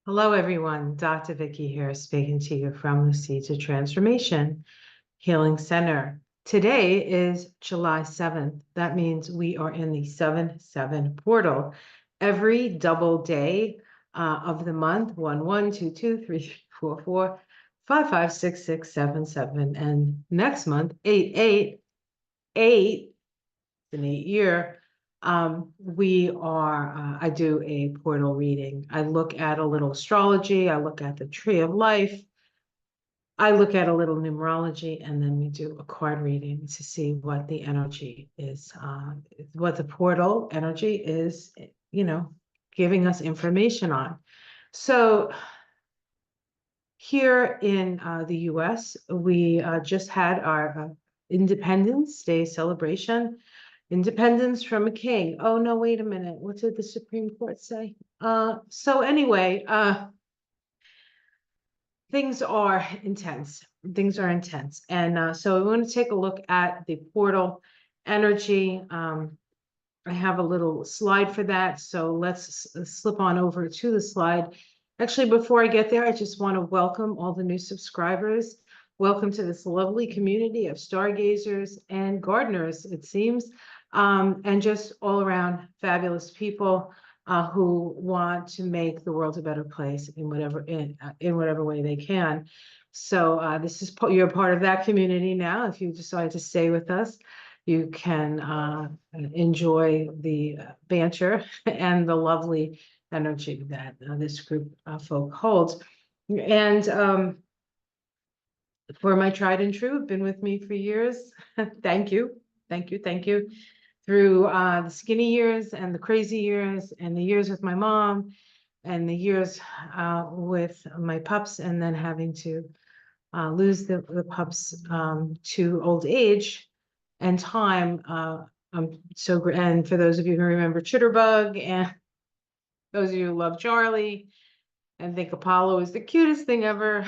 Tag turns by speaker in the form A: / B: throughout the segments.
A: Hello, everyone. Dr. Vicky here, speaking to you from the Seeds of Transformation Healing Center. Today is July 7th. That means we are in the 7/7 portal. Every double day of the month, 1, 1, 2, 2, 3, 4, 4, 5, 5, 6, 6, 7, 7, and next month, 8, 8, 8, an 8 year. I do a portal reading. I look at a little astrology, I look at the tree of life, I look at a little numerology, and then we do a card reading to see what the energy is, what the portal energy is, giving us information on. So here in the US, we just had our Independence Day celebration. Independence from a king. Oh, no, wait a minute. What did the Supreme Court say? So anyway, things are intense. Things are intense. And so we want to take a look at the portal energy. I have a little slide for that. So let's slip on over to the slide. Actually, before I get there, I just want to welcome all the new subscribers. Welcome to this lovely community of stargazers and gardeners, it seems, and just all around fabulous people who want to make the world a better place in whatever way they can. So this is you're part of that community now. If you decide to stay with us, you can enjoy the banter and the lovely energy that this group of folk holds. And for my tried and true, have been with me for years. Thank you, thank you, thank you. Through the skinny years and the crazy years and the years with my mom and the years with my pups, and then having to lose the pups to old age and time. I'm so great. And for those of you who remember Chitterbug, and those of you who love Charlie and think Apollo is the cutest thing ever,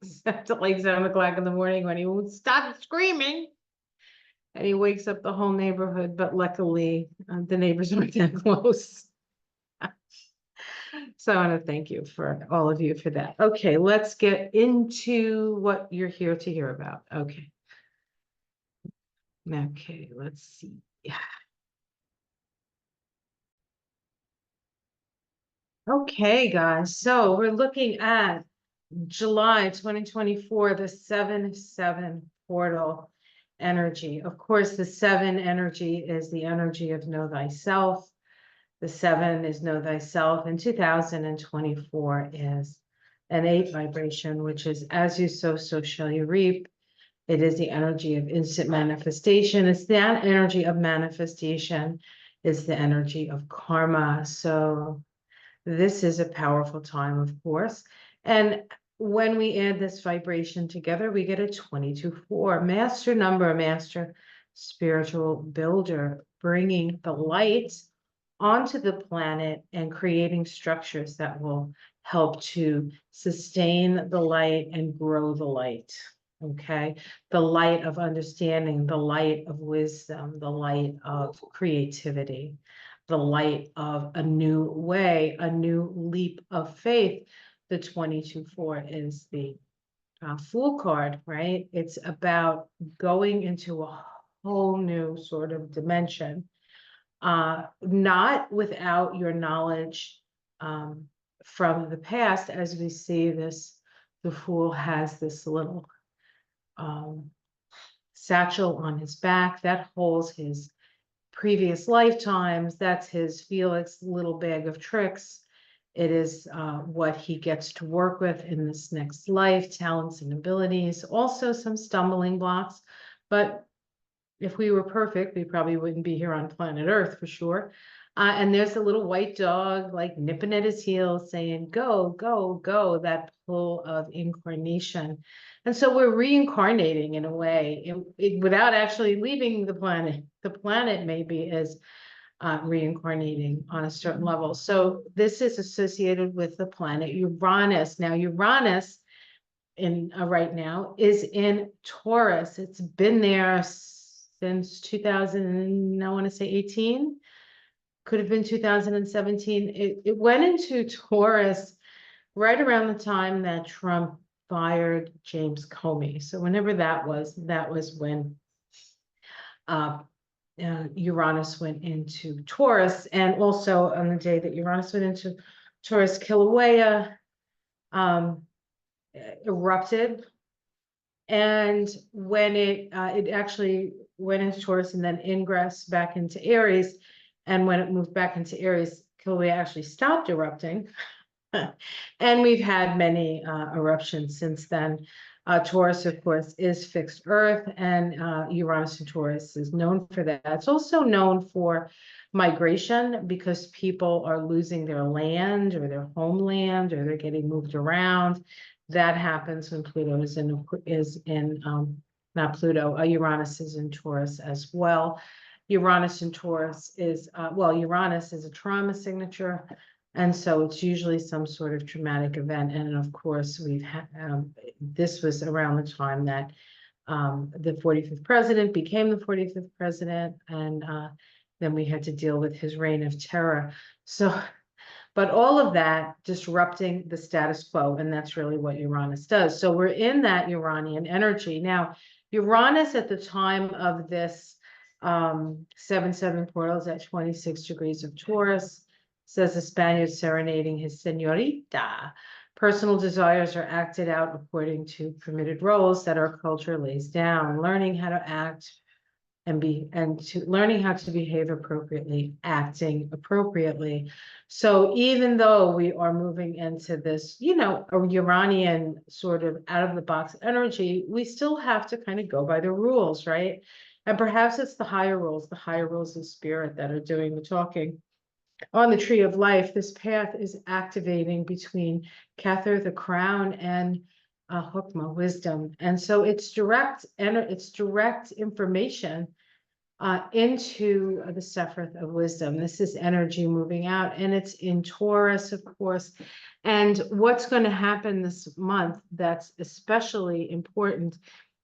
A: except at like 7 o'clock in the morning when he won't stop screaming and he wakes up the whole neighborhood. But luckily, the neighbors aren't that close. So I want to thank you for all of you for that. Okay, let's get into what you're here to hear about. Okay, let's see. Okay, guys, so we're looking at July 2024, the 7/7 portal energy. Of course, the 7 energy is the energy of know thyself. The 7 is know thyself, and 2024 is an 8 vibration, which is as you sow, so shall you reap. It is the energy of instant manifestation. It's that energy of manifestation. It's the energy of karma. So this is a powerful time, of course. And when we add this vibration together, we get a 22/4, master number, master spiritual builder, bringing the light onto the planet and creating structures that will help to sustain the light and grow the light. Okay, the light of understanding, the light of wisdom, the light of creativity, the light of a new way, a new leap of faith. The 22/4 is the Fool card, right? It's about going into a whole new sort of dimension, not without your knowledge from the past. As we see this, the Fool has this little satchel on his back that holds his previous lifetimes. That's his Felix little bag of tricks. It is what he gets to work with in this next life, talents and abilities, also some stumbling blocks. But if we were perfect, we probably wouldn't be here on planet Earth for sure. And there's a little white dog like nipping at his heels saying, go, go, go, that pull of incarnation. And so we're reincarnating in a way without actually leaving the planet. The planet maybe is reincarnating on a certain level. So this is associated with the planet Uranus. Now, Uranus right now is in Taurus. It's been there since 2000, I want to say 18. Could have been 2017. It went into Taurus right around the time that Trump fired James Comey. So whenever that was when uh, Uranus went into Taurus, and also on the day that Uranus went into Taurus, Kilauea um, erupted, and when it actually went into Taurus and then ingressed back into Aries, and when it moved back into Aries, Kilauea actually stopped erupting. And we've had many eruptions since then. Taurus, of course, is fixed Earth, and Uranus and Taurus is known for that. It's also known for migration because people are losing their land or their homeland, or they're getting moved around. That happens when Pluto not Pluto, Uranus is in Taurus as well. Uranus in Taurus is, Uranus is a trauma signature. And so it's usually some sort of traumatic event. And of course, we've had, this was around the time that the 45th president became the 45th president. And then we had to deal with his reign of terror. So, but all of that disrupting the status quo. And that's really what Uranus does. So we're in that Uranian energy. Now, Uranus at the time of this 7-7 portal is at 26 degrees of Taurus. Says the Spaniard serenading his señorita. Personal desires are acted out according to permitted roles that our culture lays down. Learning how to act learning how to behave appropriately, acting appropriately. So even though we are moving into this, a Uranian sort of out of the box energy, we still have to kind of go by the rules, right? And perhaps it's the higher rules of spirit that are doing the talking. On the tree of life, this path is activating between Kether, the crown, and Hokmah, wisdom. And so it's direct information into the Sephiroth of wisdom. This is energy moving out, and it's in Taurus, of course. And what's going to happen this month that's especially important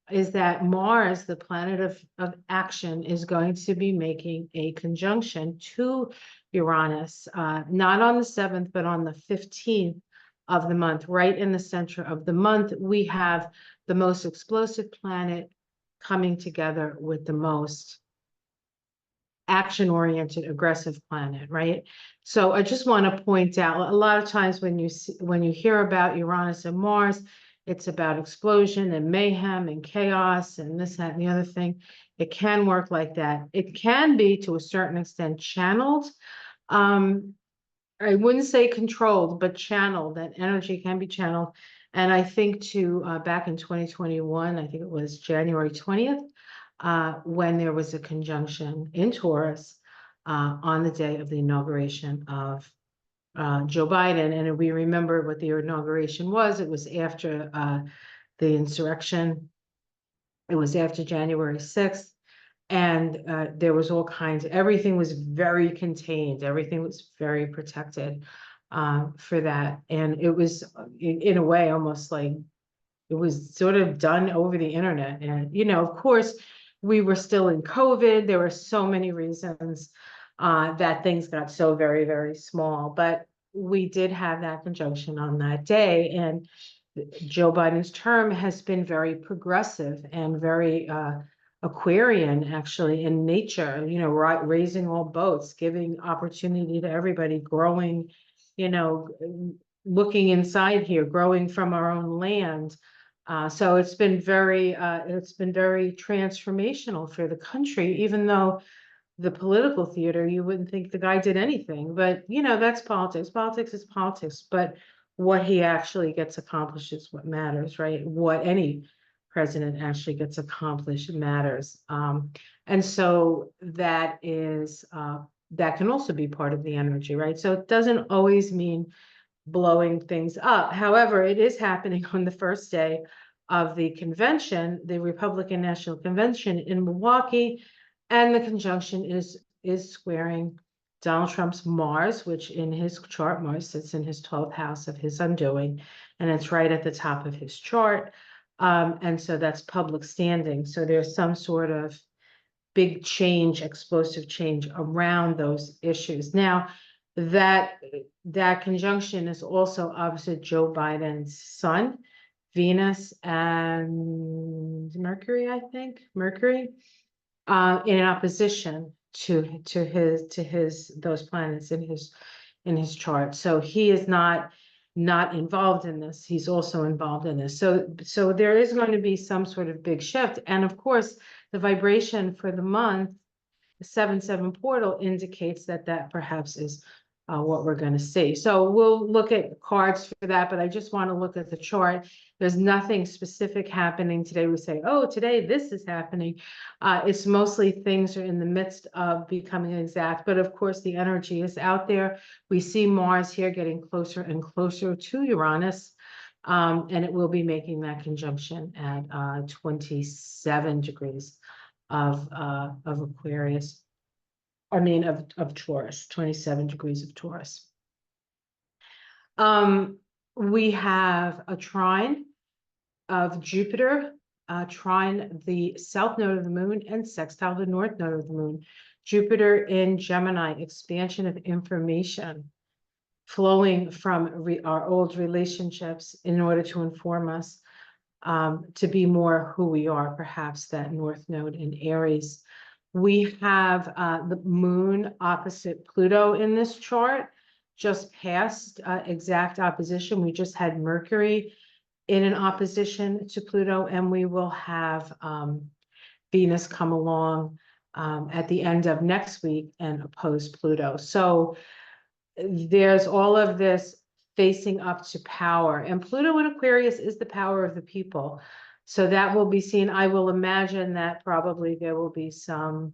A: is that Mars, the planet of action, is going to be making a conjunction to Uranus, not on the 7th, but on the 15th of the month. Right in the center of the month, we have the most explosive planet coming together with the most action-oriented, aggressive planet, right? So I just want to point out, a lot of times when you hear about Uranus and Mars, it's about explosion and mayhem and chaos and this, that, and the other thing. It can work like that. It can be, to a certain extent, channeled. I wouldn't say controlled, but channeled. That energy can be channeled. And I think back in 2021, I think it was January 20th, when there was a conjunction in Taurus on the day of the inauguration of Joe Biden. And we remember what the inauguration was. It was after the insurrection. It was after January 6th. And there was all kinds, everything was very contained. Everything was very protected for that. And it was, in a way, almost like it was sort of done over the internet. And, of course, we were still in COVID. There were so many reasons that things got so very, very small. But we did have that conjunction on that day. And Joe Biden's term has been very progressive and very Aquarian, actually, in nature, raising all boats, giving opportunity to everybody, growing, looking inside here, growing from our own land. So it's been very transformational for the country, even though the political theater, you wouldn't think the guy did anything, but that's politics. Politics is politics, but what he actually gets accomplished is what matters, right? What any president actually gets accomplished matters. And so that is, that can also be part of the energy, right? So it doesn't always mean blowing things up. However, it is happening on the first day of the convention, the Republican National Convention in Milwaukee, and the conjunction is squaring Donald Trump's Mars, which in his chart, Mars sits in his 12th house of his undoing, and it's right at the top of his chart. And so that's public standing. So there's some sort of big change, explosive change around those issues. Now, that conjunction is also opposite Joe Biden's sun, Venus, and Mercury, I think, Mercury, in opposition to his those planets in his chart. So he is not involved in this. He's also involved in this. So there is going to be some sort of big shift. And of course, the vibration for the month, the 7-7 portal, indicates that perhaps is what we're going to see. So we'll look at cards for that, but I just want to look at the chart. There's nothing specific happening today. We say, oh, today this is happening. It's mostly things are in the midst of becoming exact, but of course the energy is out there. We see Mars here getting closer and closer to Uranus, and it will be making that conjunction at 27 degrees of Aquarius. I mean, of Taurus, 27 degrees of Taurus. We have a trine of Jupiter, trine the south node of the moon, and sextile the north node of the moon. Jupiter in Gemini, expansion of information flowing from our old relationships in order to inform us to be more who we are, perhaps that north node in Aries. We have the moon opposite Pluto in this chart, just past exact opposition. We just had Mercury in an opposition to Pluto, and we will have Venus come along at the end of next week and oppose Pluto. So there's all of this facing up to power, and Pluto in Aquarius is the power of the people. So that will be seen. I will imagine that probably there will be some,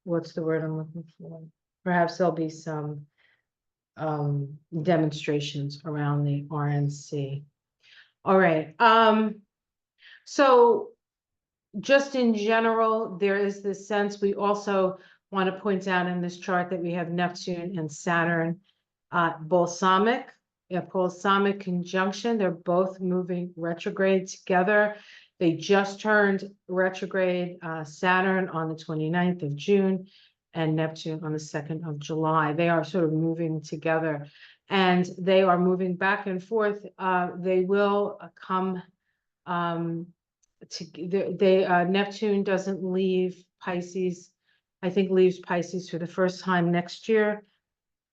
A: what's the word I'm looking for? Perhaps there'll be some demonstrations around the RNC. All right. So just in general, there is this sense. We also want to point out in this chart that we have Neptune and Saturn, balsamic conjunction. They're both moving retrograde together. They just turned retrograde, Saturn on the 29th of June and Neptune on the 2nd of July. They are sort of moving together, and they are moving back and forth. They will come Neptune doesn't leave Pisces. I think leaves Pisces for the first time next year.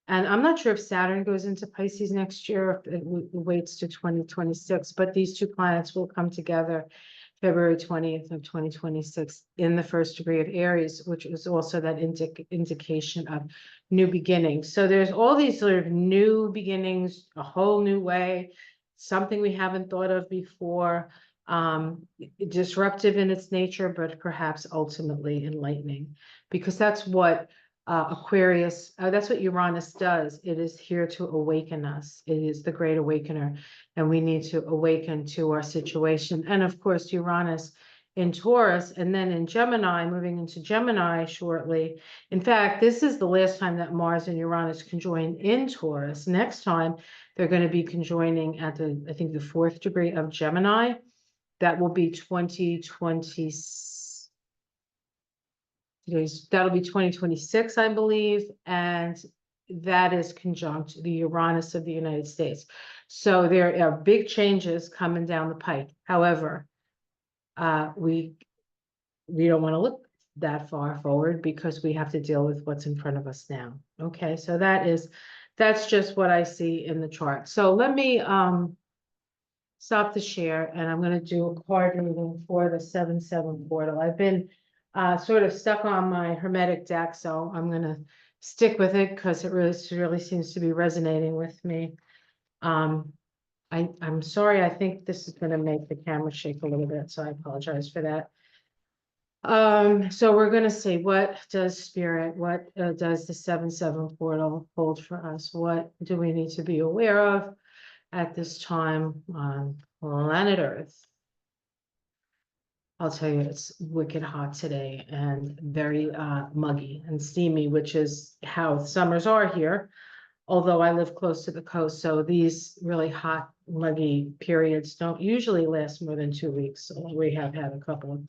A: And I'm not sure if Saturn goes into Pisces next year, if it waits to 2026, but these two planets will come together February 20th of 2026 in the first degree of Aries, which is also that indication of new beginnings. So there's all these sort of new beginnings, a whole new way, something we haven't thought of before, disruptive in its nature, but perhaps ultimately enlightening, because that's what Aquarius, that's what Uranus does. It is here to awaken us. It is the great awakener, and we need to awaken to our situation. And of course, Uranus in Taurus, and then in Gemini, moving into Gemini shortly. In fact, this is the last time that Mars and Uranus conjoin in Taurus. Next time, they're going to be conjoining at the, I think, the 4th degree of Gemini. That will be 2020. That'll be 2026, I believe, and that is conjunct the Uranus of the United States. So there are big changes coming down the pike. However, we don't want to look that far forward because we have to deal with what's in front of us now. Okay, so that's just what I see in the chart. So let me stop the share, and I'm going to do a card reading for the 7-7 portal. I've been sort of stuck on my Hermetic deck, so I'm going to stick with it because it really seems to be resonating with me. I'm sorry, I think this is going to make the camera shake a little bit, so I apologize for that. So we're going to see, what does Spirit, what does the 7-7 portal hold for us? What do we need to be aware of at this time on planet Earth? I'll tell you, it's wicked hot today and very muggy and steamy, which is how summers are here. Although I live close to the coast, so these really hot, muggy periods don't usually last more than 2 weeks. So we have had a couple of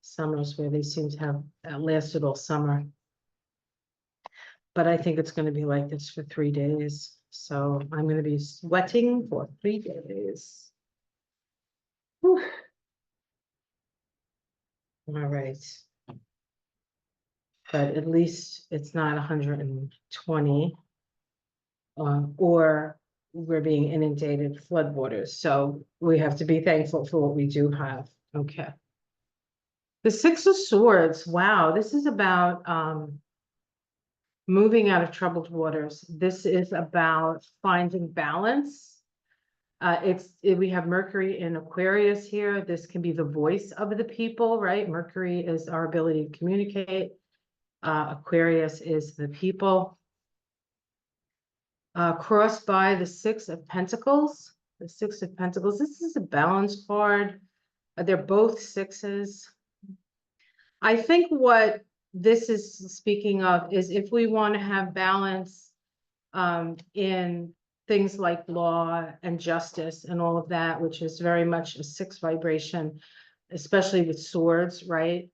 A: summers where they seem to have lasted all summer. but I think it's going to be like this for 3 days. So I'm going to be sweating for 3 days. Whew. All right. But at least it's not 120, or we're being inundated with floodwaters. So we have to be thankful for what we do have. Okay. The Six of Swords. Wow, this is about moving out of troubled waters. This is about finding balance. We have Mercury in Aquarius here. This can be the voice of the people, right? Mercury is our ability to communicate. Aquarius is the people. Crossed by the Six of Pentacles. The Six of Pentacles. This is a balance card. They're both sixes. I think what this is speaking of is if we want to have balance in things like law and justice and all of that, which is very much a six vibration, especially with swords, right?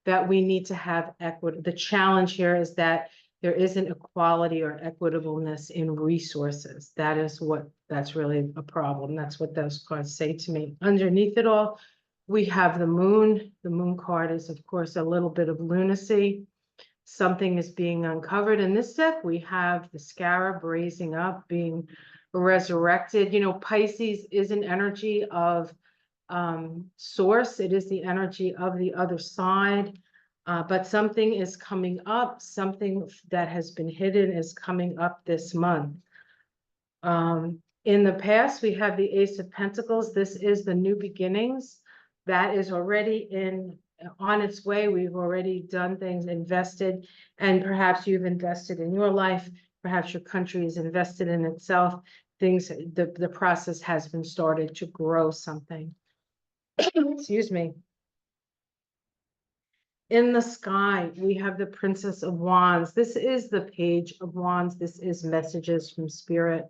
A: That we need to have equity. The challenge here is that there isn't equality or equitableness in resources. That's really a problem. That's what those cards say to me. Underneath it all, we have the moon. The moon card is, of course, a little bit of lunacy. Something is being uncovered. In this deck, we have the scarab raising up, being resurrected. You know, Pisces is an energy of source. It is the energy of the other side. But something is coming up. Something that has been hidden is coming up this month. In the past, we have the Ace of Pentacles. This is the new beginnings. That is already on its way. We've already done things, invested, and perhaps you've invested in your life. Perhaps your country is invested in itself. The process has been started to grow something. Excuse me. In the sky, we have the Princess of Wands. This is the Page of Wands. This is messages from Spirit.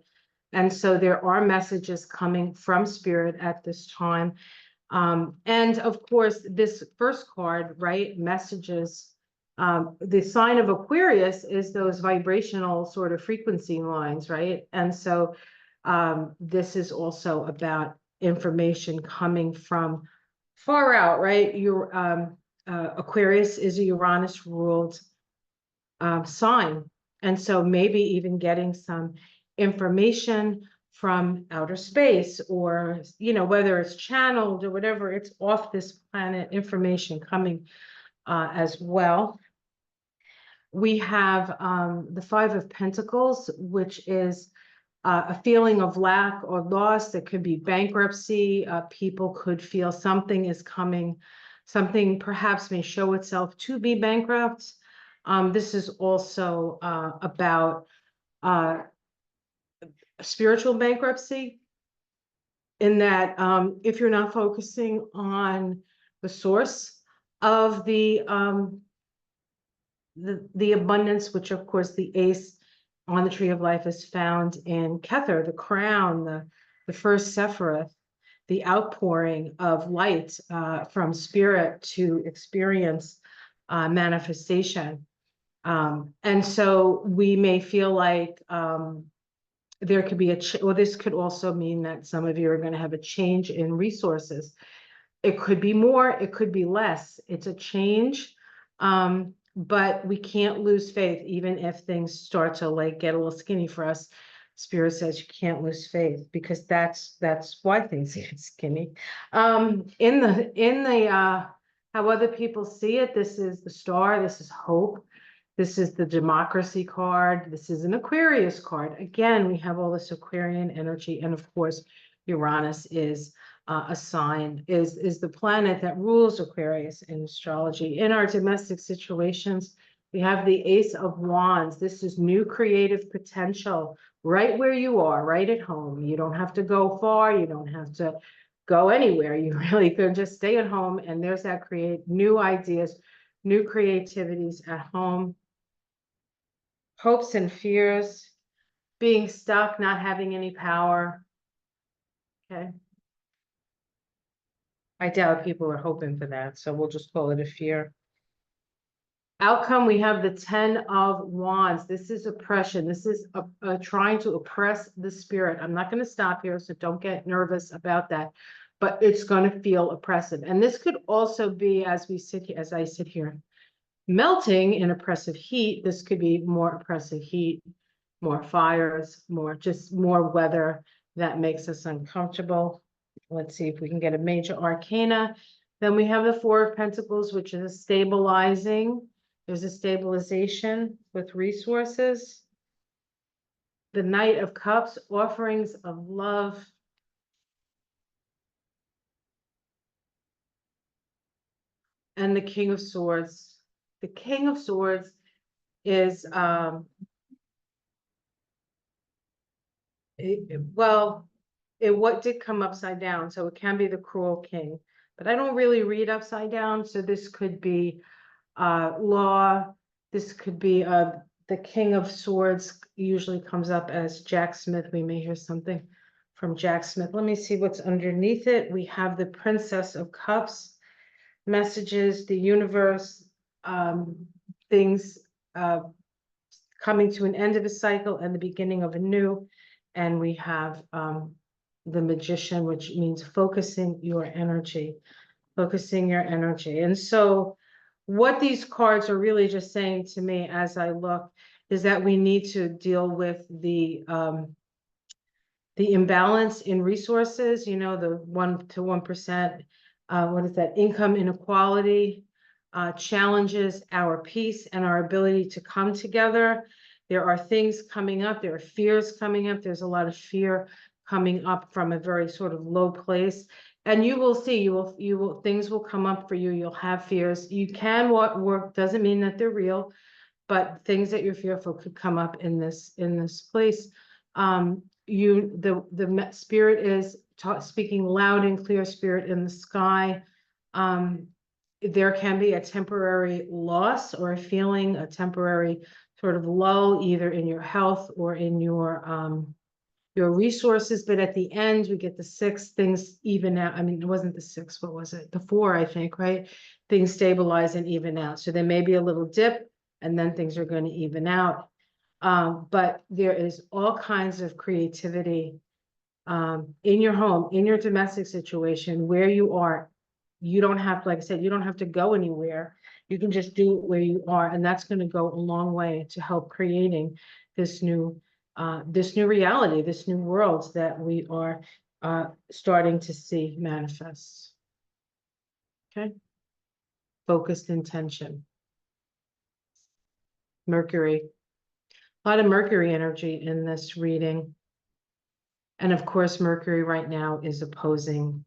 A: And so there are messages coming from Spirit at this time. And of course, this first card, right, messages, the sign of Aquarius is those vibrational sort of frequency lines, right? And so this is also about information coming from far out, right? Aquarius is a Uranus ruled sign. And so maybe even getting some information from outer space, or, you know, whether it's channeled or whatever, it's off this planet information coming as well. We have the Five of Pentacles, which is a feeling of lack or loss. That could be bankruptcy. People could feel something is coming. Something perhaps may show itself to be bankrupt. This is also about spiritual bankruptcy, in that if you're not focusing on the source of the abundance, which of course the ace on the tree of life is found in Kether, the crown, the first Sephiroth, the outpouring of light from Spirit to experience manifestation. And so we may feel like there could be this could also mean that some of you are going to have a change in resources. It could be more, it could be less. It's a change, but we can't lose faith, even if things start to like get a little skinny for us. Spirit says you can't lose faith, because that's why things get skinny. In the how other people see it, this is the star, this is hope. This is the democracy card. This is an Aquarius card. Again, we have all this Aquarian energy. And of course, Uranus is a sign, is the planet that rules Aquarius in astrology. In our domestic situations, we have the Ace of Wands. This is new creative potential right where you are, right at home. You don't have to go far. You don't have to go anywhere. You really could just stay at home. And there's that new ideas, new creativities at home. Hopes and fears, being stuck, not having any power. Okay. I doubt people are hoping for that, so we'll just call it a fear. Outcome, we have the 10 of Wands. This is oppression. This is trying to oppress the spirit. I'm not going to stop here, so don't get nervous about that. But it's going to feel oppressive. And this could also be, as I sit here, melting in oppressive heat. This could be more oppressive heat, more fires, more weather that makes us uncomfortable. Let's see if we can get a major arcana. Then we have the Four of Pentacles, which is stabilizing. There's a stabilization with resources. The Knight of Cups, offerings of love. And the King of Swords. The King of Swords is, what did come upside down, so it can be the cruel king. But I don't really read upside down, so this could be law. This could be the King of Swords usually comes up as Jack Smith. We may hear something from Jack Smith. Let me see what's underneath it. We have the Princess of Cups, messages, the universe, things coming to an end of a cycle and the beginning of a new. And we have the Magician, which means focusing your energy. And so what these cards are really just saying to me as I look is that we need to deal with the imbalance in resources, the 1 to 1%, what is that, income inequality, challenges our peace and our ability to come together. There are things coming up, there are fears coming up, there's a lot of fear coming up from a very sort of low place. And you will see, things will come up for you, you'll have fears. You can work, doesn't mean that they're real, but things that you're fearful could come up in this place. The spirit is speaking loud and clear, spirit in the sky. There can be a temporary loss or a temporary sort of lull, either in your health or in your resources. But at the end, we get the 6, things even out. I mean, it wasn't the 6, what was it? The 4, I think, right? Things stabilize and even out. So there may be a little dip and then things are going to even out. But there is all kinds of creativity in your home, in your domestic situation, where you are. You don't have, like I said, you don't have to go anywhere. You can just do it where you are. And that's going to go a long way to help creating this new reality, this new world that we are starting to see manifest. Okay. Focused intention. Mercury. A lot of Mercury energy in this reading. And of course, Mercury right now is opposing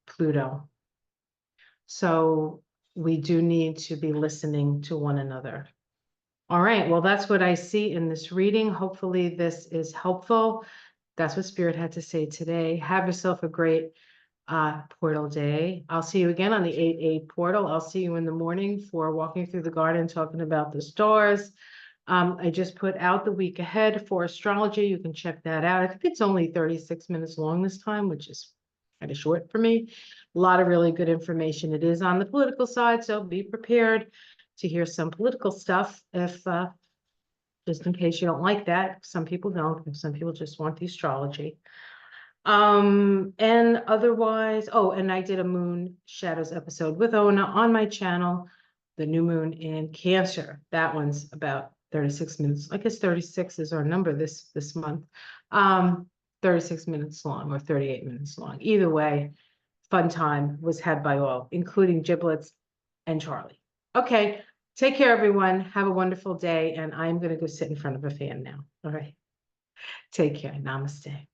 A: Pluto. So we do need to be listening to one another. All right, well, that's what I see in this reading. Hopefully this is helpful. That's what Spirit had to say today. Have yourself a great portal day. I'll see you again on the 8/8 portal. I'll see you in the morning for walking through the garden, talking about the stars. I just put out the week ahead for astrology. You can check that out. I think it's only 36 minutes long this time, which is kind of short for me. A lot of really good information. It is on the political side, so be prepared to hear some political stuff if just in case you don't like that. Some people don't. Some people just want the astrology. And otherwise, and I did a Moon Shadows episode with Ona on my channel, the new moon in Cancer. That one's about 36 minutes. I guess 36 is our number this month. 36 minutes long or 38 minutes long. Either way, fun time was had by all, including Giblets and Charlie. Okay, take care, everyone. Have a wonderful day. And I'm going to go sit in front of a fan now. All right. Take care. Namaste.